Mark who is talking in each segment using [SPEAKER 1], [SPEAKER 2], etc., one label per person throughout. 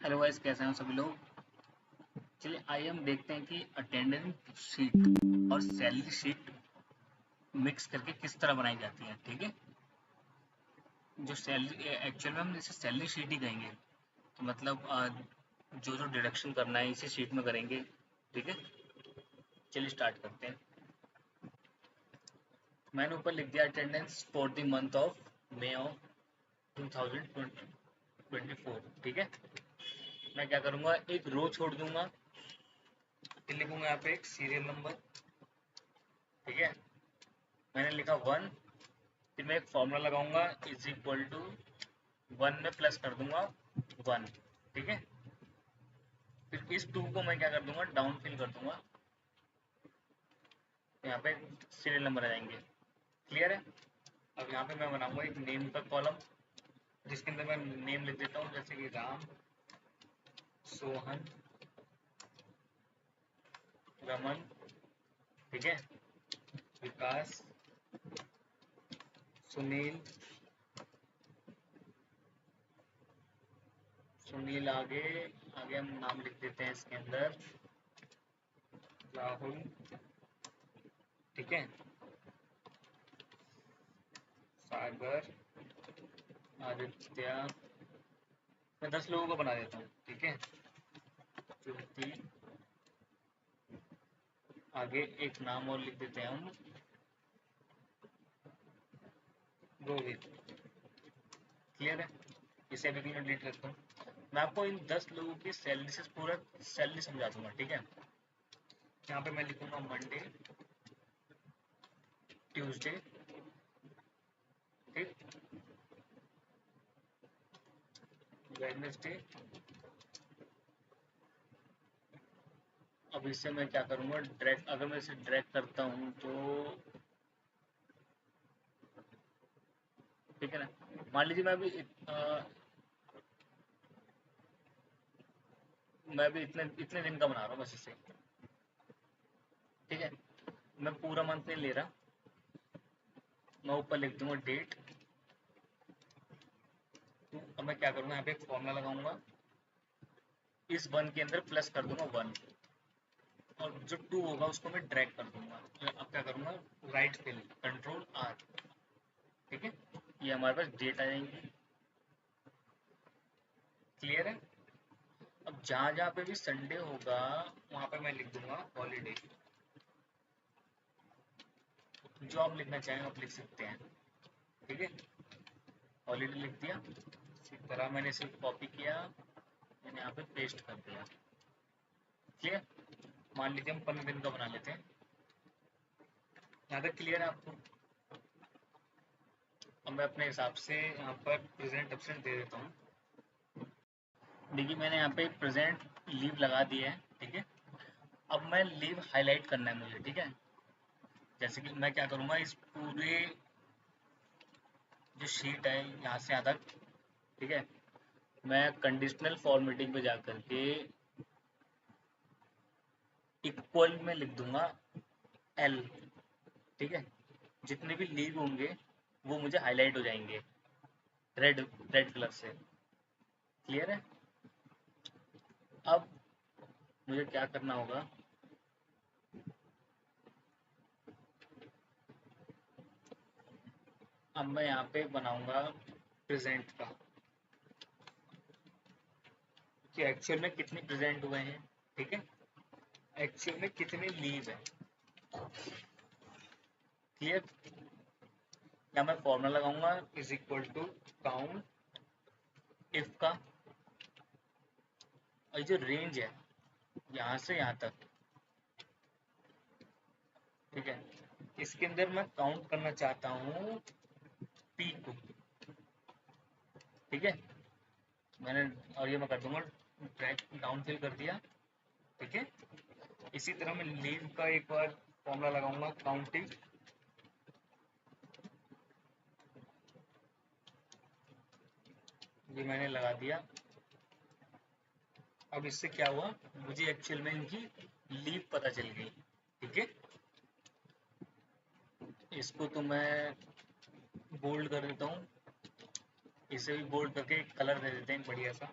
[SPEAKER 1] Otherwise कैसे हैं सभी लोग। चलिए आइए हम देखते हैं कि अटेंडेंस शीट और सैलरी शीट मिक्स करके किस तरह बनाई जाती है। ठीक है, जो सैलरी एक्चुअल में हम इसे सैलरी शीट ही कहेंगे। तो मतलब जो जो डिडक्शन करना है इसी शीट में करेंगे। ठीक है, चलिए स्टार्ट करते हैं। मैंने ऊपर लिख दिया attendance for the month of May of 2024। ठीक है, मैं क्या करूँगा, एक रो छोड़ दूंगा, फिर लिखूंगा यहाँ पे एक सीरियल नंबर। ठीक है, मैंने लिखा 1, फिर मैं एक फॉर्मूला लगाऊंगा इज इक्वल टू 1 में प्लस कर दूंगा 1। ठीक है, फिर इस 2 को मैं क्या कर दूंगा, डाउन फिल कर दूंगा, तो यहाँ पे सीरियल नंबर आ जाएंगे। क्लियर है। अब यहाँ पे मैं बनाऊंगा एक नेम का कॉलम, जिसके अंदर मैं नेम लिख देता हूँ, जैसे कि राम, सोहन, रमन। ठीक है, विकास, सुनील, सुनील आगे आगे हम नाम लिख देते हैं इसके अंदर, राहुल। ठीक है, सागर, आदित्य। मैं 10 लोगों को बना देता हूँ। ठीक है, ज्योति, आगे एक नाम और लिख देते हैं हम, रोहित। क्लियर है, इसे अभी मैं डिलीट करता हूँ। मैं आपको इन 10 लोगों की सैलरी से पूरा सैलरी समझा दूंगा। ठीक है, यहाँ पे मैं लिखूंगा मंडे, ट्यूसडे, ठीक, वेडनेसडे। अब इससे मैं क्या करूँगा, ड्रैग, अगर मैं इसे ड्रैग करता हूँ तो ठीक है ना। मान लीजिए मैं भी इतने इतने दिन का बना रहा हूँ बस इसे। ठीक है, मैं पूरा मंथ नहीं ले रहा, मैं ऊपर लिख दूंगा डेट। तो अब मैं क्या करूँगा, यहाँ पे एक फॉर्मूला लगाऊंगा, इस 1 के अंदर प्लस कर दूंगा 1, और जो 2 होगा उसको मैं ड्रैग कर दूंगा। अब क्या करूँगा, राइट फिल, कंट्रोल आर। ठीक है, ये हमारे पास डेट आ जाएंगी। क्लियर है। अब जहाँ जहाँ पे भी संडे होगा वहाँ पे मैं लिख दूंगा हॉलीडे। जो आप लिखना चाहें आप लिख सकते हैं। ठीक है, हॉलीडे लिख दिया। इसी तरह मैंने इसे कॉपी किया, मैंने यहाँ पे पेस्ट कर दिया। क्लियर। मान लीजिए हम 15 दिन का बना लेते हैं। यहाँ तक क्लियर है आपको। अब मैं अपने हिसाब से यहाँ पर प्रेजेंट एब्सेंट दे देता हूँ। देखिए मैंने यहाँ पे प्रेजेंट लीव लगा दी है। ठीक है, अब मैं लीव हाईलाइट करना है मुझे। ठीक है, जैसे कि मैं क्या करूँगा, इस पूरे जो शीट है यहाँ से यहाँ तक, ठीक है, मैं कंडीशनल फॉर्मेटिंग पे जाकर के इक्वल में लिख दूंगा एल। ठीक है, जितने भी लीव होंगे वो मुझे हाईलाइट हो जाएंगे रेड रेड कलर से। क्लियर है। अब मुझे क्या करना होगा, अब मैं यहाँ पे बनाऊंगा प्रेजेंट का, कि एक्चुअल में कितने प्रेजेंट हुए हैं। ठीक है, एक्चुअल में कितने लीव है। क्लियर। या मैं फॉर्मूला लगाऊंगा is equal to count if का, और जो रेंज है यहाँ से यहाँ तक, ठीक है, इसके अंदर मैं काउंट करना चाहता हूँ पी को। ठीक है, मैंने, और ये मैं कर दूंगा ड्रैग डाउन फिल कर दिया। ठीक है, इसी तरह मैं लीव का एक बार फॉर्मूला लगाऊंगा काउंटिंग, ये मैंने लगा दिया। अब इससे क्या हुआ, मुझे एक्चुअल में इनकी लीव पता चल गई। ठीक है, इसको तो मैं बोल्ड कर देता हूँ, इसे भी बोल्ड करके कलर दे देते हैं बढ़िया सा।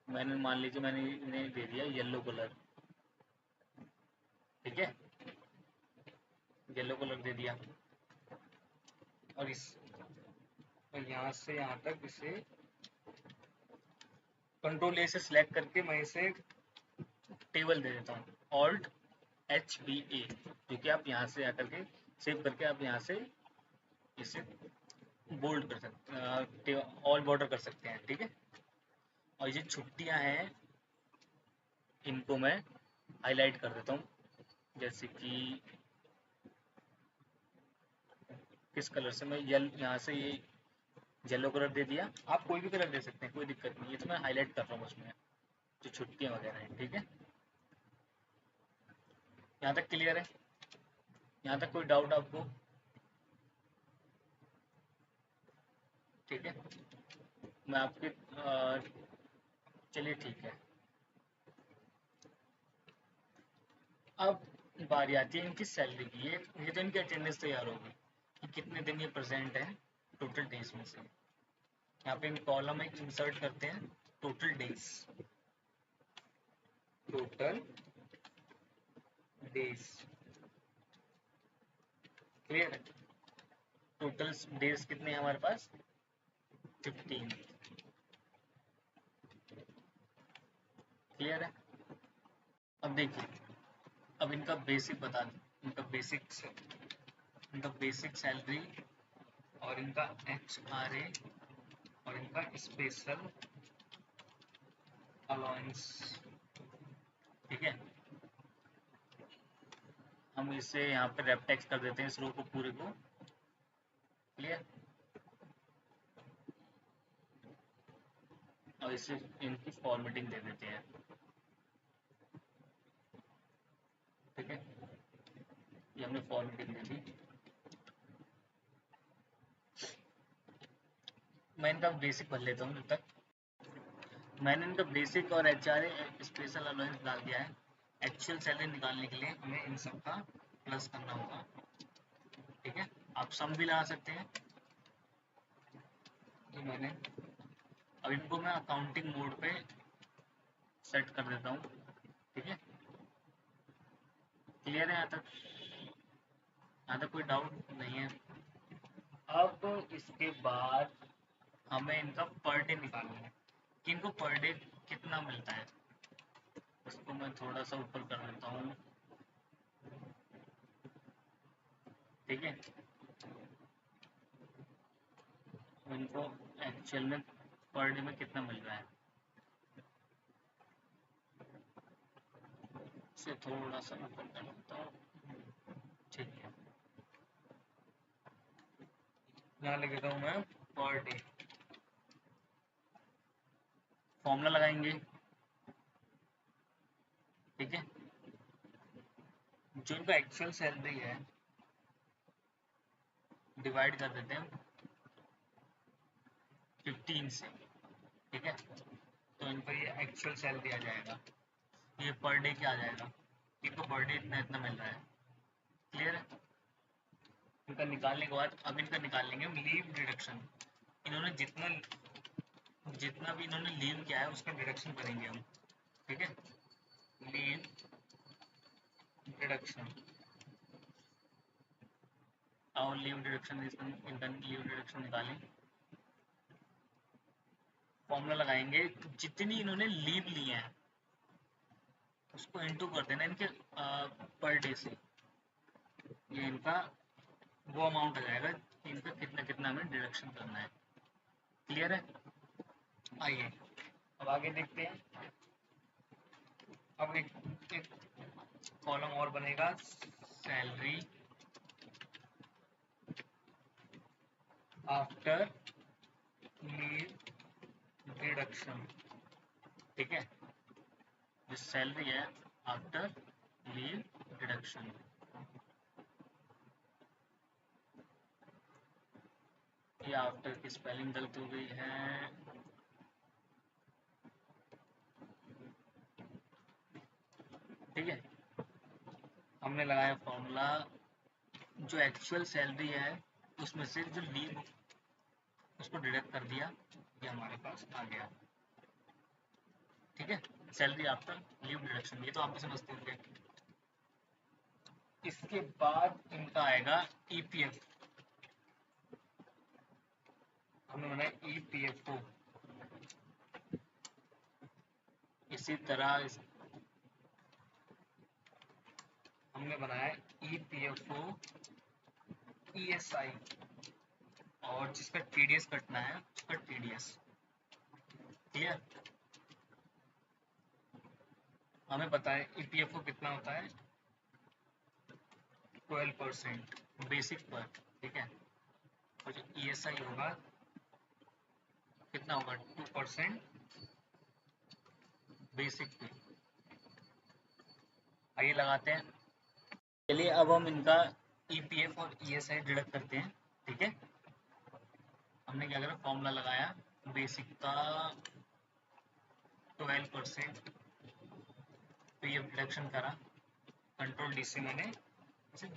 [SPEAKER 1] मैंने मान लीजिए मैंने इन्हें दे दिया येलो कलर, ठीक है, येलो कलर दे दिया, और इस यहाँ से यहाँ तक इसे कंट्रोल ए से सिलेक्ट करके मैं इसे टेबल दे देता हूँ, ऑल्ट HBA, जो कि आप यहाँ से आकर के सेव करके आप यहाँ से इसे बोल्ड कर सकते, ऑल बॉर्डर कर सकते हैं, ठीक है। और ये छुट्टियाँ हैं, इनको मैं हाईलाइट कर देता हूँ, जैसे कि किस कलर से, मैं यहाँ से ये येलो कलर दे दिया, आप कोई भी कलर दे सकते हैं, कोई दिक्कत नहीं, ये तो मैं हाईलाइट कर रहा हूँ उसमें जो छुट्टियाँ वगैरह हैं, ठीक है। यहाँ तक क्लियर है? यहाँ तक कोई डाउट आपको? ठीक है, मैं आपके चलिए ठीक है। अब बारी आती है इनकी सैलरी की, ये तो इनकी अटेंडेंस तैयार होगी कि कितने दिन ये प्रेजेंट है टोटल डेज में से। यहाँ पे इन कॉलम एक इंसर्ट करते हैं, total days, total days, clear है। टोटल डेज कितने हैं हमारे पास? 15, क्लियर है। अब देखिए, अब इनका बेसिक बता दें, इनका बेसिक सैलरी और इनका HRA और इनका स्पेशल अलाउंस, ठीक है। हम इसे यहाँ पे रेप टेक्स्ट कर देते हैं इस रो को पूरे को, क्लियर। और इसे इनकी फॉर्मेटिंग दे देते हैं, ठीक है, ये हमने फॉर्मेटिंग दे दी। मैं इनका बेसिक भर लेता हूँ जब तक। मैंने इनका बेसिक और HRA स्पेशल अलाउंस डाल दिया है। एक्चुअल सैलरी निकालने के लिए हमें इन सब का प्लस करना होगा, ठीक है। आप सम भी लगा सकते हैं, तो मैंने अब इनको मैं अकाउंटिंग मोड पे सेट कर देता हूँ, ठीक है। क्लियर है यहाँ तक? यहाँ तक कोई डाउट नहीं है? अब इसके बाद हमें इनका पर डे निकालना है कि इनको पर डे कितना मिलता है। इसको मैं थोड़ा सा ऊपर कर देता हूँ, ठीक है। इनको एक्चुअल में पर डे में कितना मिल रहा है, इसे थोड़ा सा ऊपर कर देता हूँ, ठीक है। यहाँ लिख देता हूँ मैं पर डे, फॉर्मूला लगाएंगे, ठीक है। जो इनका एक्चुअल सैलरी है डिवाइड कर देते हैं 15 से, ठीक है। तो इनको ये एक्चुअल सैलरी आ जाएगा, ये पर डे क्या आ जाएगा, इनको पर डे इतना इतना मिल रहा है, क्लियर है। इनका निकालने के बाद अब इनका निकाल लेंगे हम लीव डिडक्शन। इन्होंने जितना भी इन्होंने लीव किया है उसका डिडक्शन करेंगे हम, ठीक है। लीव डिडक्शन, और लीव डिडक्शन, इनका लीव डिडक्शन निकालें, फॉर्मूला लगाएंगे, जितनी इन्होंने लीव ली है उसको इनटू कर देना इनके पर डे से, ये इनका वो अमाउंट आ जाएगा, इनका कितना कितना हमें डिडक्शन करना है, क्लियर है। आइए अब आगे देखते हैं। अब एक कॉलम और बनेगा, सैलरी आफ्टर लीव डिडक्शन, ठीक है। जो सैलरी है आफ्टर लीव डिडक्शन, ये आफ्टर की स्पेलिंग गलत हो गई है, ठीक है। हमने लगाया फॉर्मूला, जो एक्चुअल सैलरी है उसमें से जो लीव उसको डिडक्ट कर दिया, ये हमारे पास आ गया, ठीक है, सैलरी आफ्टर लीव डिडक्शन, ये तो आप भी समझते होंगे। इसके बाद इनका आएगा ईपीएफ, हमने बनाया ईपीएफओ। इसी तरह हमने बनाया ईपीएफओ ईएसआई, और जिसका टीडीएस कटना है उसका टीडीएस। क्लियर? हमें पता है ईपीएफओ कितना होता है, 12% बेसिक पर, ठीक है। और जो ईएसआई होगा कितना होगा, 2% बेसिक पे। आइए लगाते हैं। चलिए अब हम इनका ईपीएफ और ईएसआई डिडक्ट करते हैं, ठीक है। हमने क्या करा, फॉर्मूला लगाया, बेसिक का 12% पीएफ डिडक्शन करा, कंट्रोल डी से मैंने इसे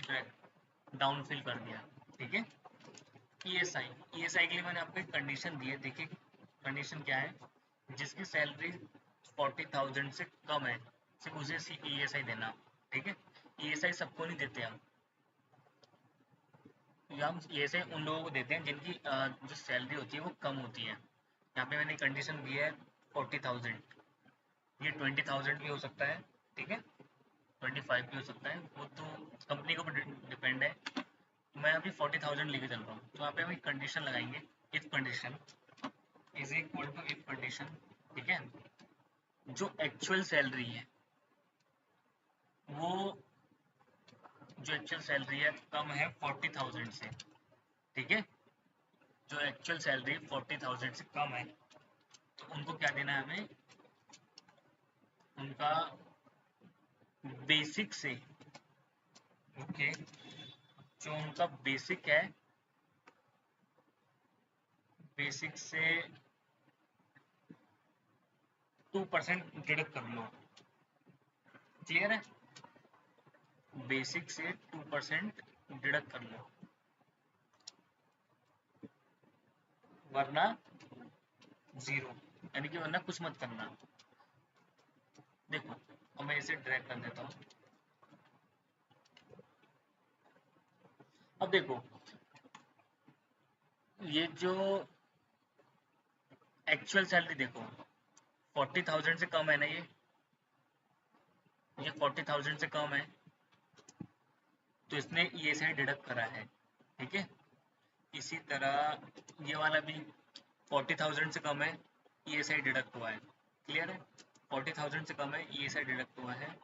[SPEAKER 1] डाउन फिल कर दिया, ठीक है। ईएसआई, ईएसआई के लिए मैंने आपको एक कंडीशन दी है, देखिए कंडीशन क्या है, जिसकी सैलरी 40,000 से कम है सिर्फ उसे ईएसआई देना, ठीक है। ईएसआई सबको नहीं देते हम ईएसआई उन लोगों को देते हैं जिनकी जो सैलरी होती है वो कम होती है। यहाँ पे मैंने कंडीशन दी है 40,000, ये 20,000 भी हो सकता है, ठीक है, 25 भी हो सकता है, वो तो कंपनी के ऊपर डिपेंड है। मैं अभी 40,000 लेके चल रहा हूँ, तो यहाँ पे हम एक कंडीशन लगाएंगे, if condition is equal to if condition, ठीक है। जो एक्चुअल सैलरी है वो, जो एक्चुअल सैलरी है कम है 40,000 से, ठीक है। जो एक्चुअल सैलरी 40,000 से कम है तो उनको क्या देना है हमें, उनका बेसिक से, ओके, जो उनका बेसिक है, बेसिक से 2% डिडक्ट कर लो। क्लियर है? बेसिक से 2% डिडक्ट कर लो, वरना जीरो, यानी कि वरना कुछ मत करना। देखो अब मैं इसे ड्रैग कर देता हूँ। अब देखो ये जो एक्चुअल सैलरी देखो 40,000 से कम है ना, ये 40,000 से कम है तो इसने ईएसआई डिडक्ट करा है, ठीक है। इसी तरह ये वाला भी 40,000 से कम है, ईएसआई डिडक्ट हुआ है। क्लियर है? 40,000 से कम है, ईएसआई डिडक्ट हुआ है,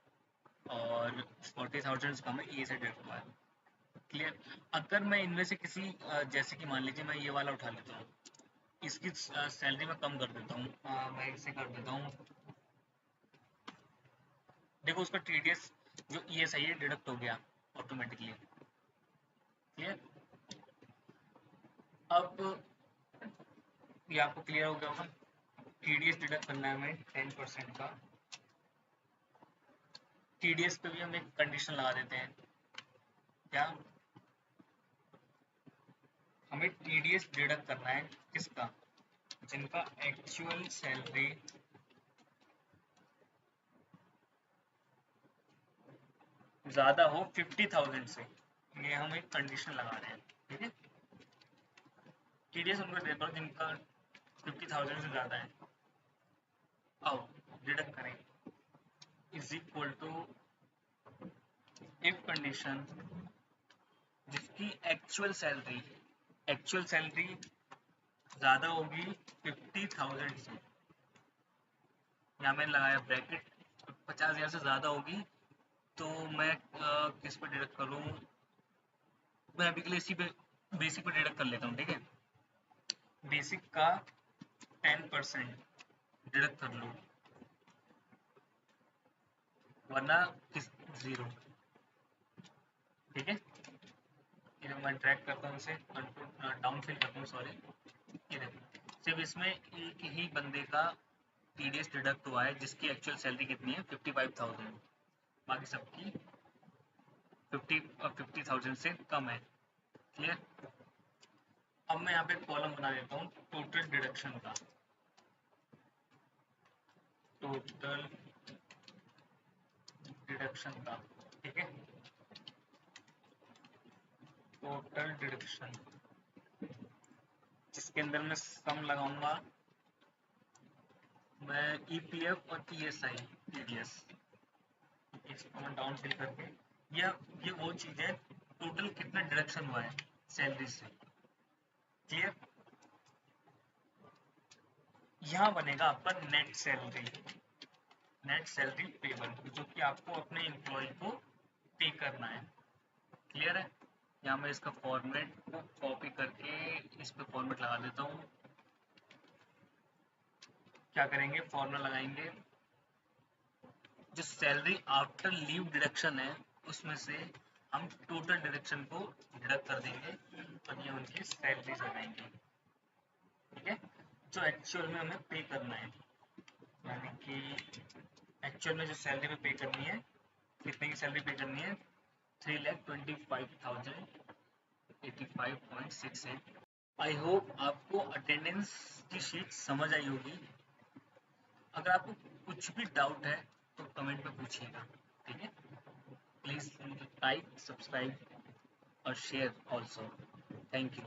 [SPEAKER 1] और 40,000 से कम है, ईएसआई डिडक्ट हुआ है। क्लियर? अगर मैं इनमें से किसी जैसे कि मान लीजिए मैं ये वाला उठा लेता हूँ, इसकी सैलरी मैं कम कर देता हूँ, मैं इसे कर देता हूँ, देखो उसका टीडीएस जो ईएसआई है डिडक्ट हो गया ऑटोमेटिकली। क्लियर? अब ये आपको क्लियर हो गया होगा, टीडीएस डिडक्ट करना है हमें 10% का। टीडीएस पे भी हम एक कंडीशन लगा देते हैं, क्या, हमें टीडीएस डिडक्ट करना है किसका, जिनका एक्चुअल सैलरी ज़्यादा हो 50,000 से, ये हम एक कंडीशन लगा रहे हैं, ठीक है। टीडीएस उनको दे दो जिनका 50,000 से ज़्यादा है, आओ डिडक्ट करें, is equal to if condition जिसकी एक्चुअल सैलरी ज़्यादा होगी 50,000 से, यहाँ मैंने लगाया ब्रैकेट, 50,000 से ज़्यादा होगी तो मैं किस पे डिडक्ट करूँ, मैं अभी के लिए इसी पे बेसिक पे डिडक्ट कर लेता हूँ, ठीक है। बेसिक का 10% डिडक्ट कर लो, वरना किस जीरो, ठीक है। ये मैं ड्रैग करता हूँ इसे, डाउन फिल करता हूँ, सॉरी। ये देखो सिर्फ इसमें एक ही बंदे का टीडीएस डिडक्ट हुआ है जिसकी एक्चुअल सैलरी कितनी है 55,000, बाकी सबकी 50,000 से कम है। क्लियर? अब मैं यहाँ पे कॉलम बना देता हूँ टोटल डिडक्शन का, टोटल डिडक्शन का, ठीक है, टोटल डिडक्शन जिसके अंदर मैं सम लगाऊंगा मैं ईपीएफ और ईएसआई टीडीएस, इसको मैं डाउन फिल करके ये वो चीज है टोटल कितना डिडक्शन हुआ है सैलरी से, क्लियर। यहाँ बनेगा आपका net salary, net salary payable जो कि आपको अपने एम्प्लॉय को पे करना है, क्लियर है। यहाँ मैं इसका फॉर्मेट को कॉपी करके इस पे फॉर्मेट लगा देता हूँ। क्या करेंगे, फॉर्मूला लगाएंगे, जो सैलरी आफ्टर लीव डिडक्शन है उसमें से हम टोटल डिडक्शन को डिडक्ट कर देंगे और ये उनकी सैलरीज आ जाएंगी, ठीक है, जो एक्चुअल में हमें पे करना है, यानी कि एक्चुअल में जो सैलरी में पे करनी है, कितने की सैलरी पे करनी है, 3,25,085.68। आई होप आपको अटेंडेंस की शीट समझ आई होगी। अगर आपको कुछ भी डाउट है तो कमेंट में पूछिएगा, ठीक है। प्लीज लाइक, सब्सक्राइब और शेयर ऑल्सो। Thank you.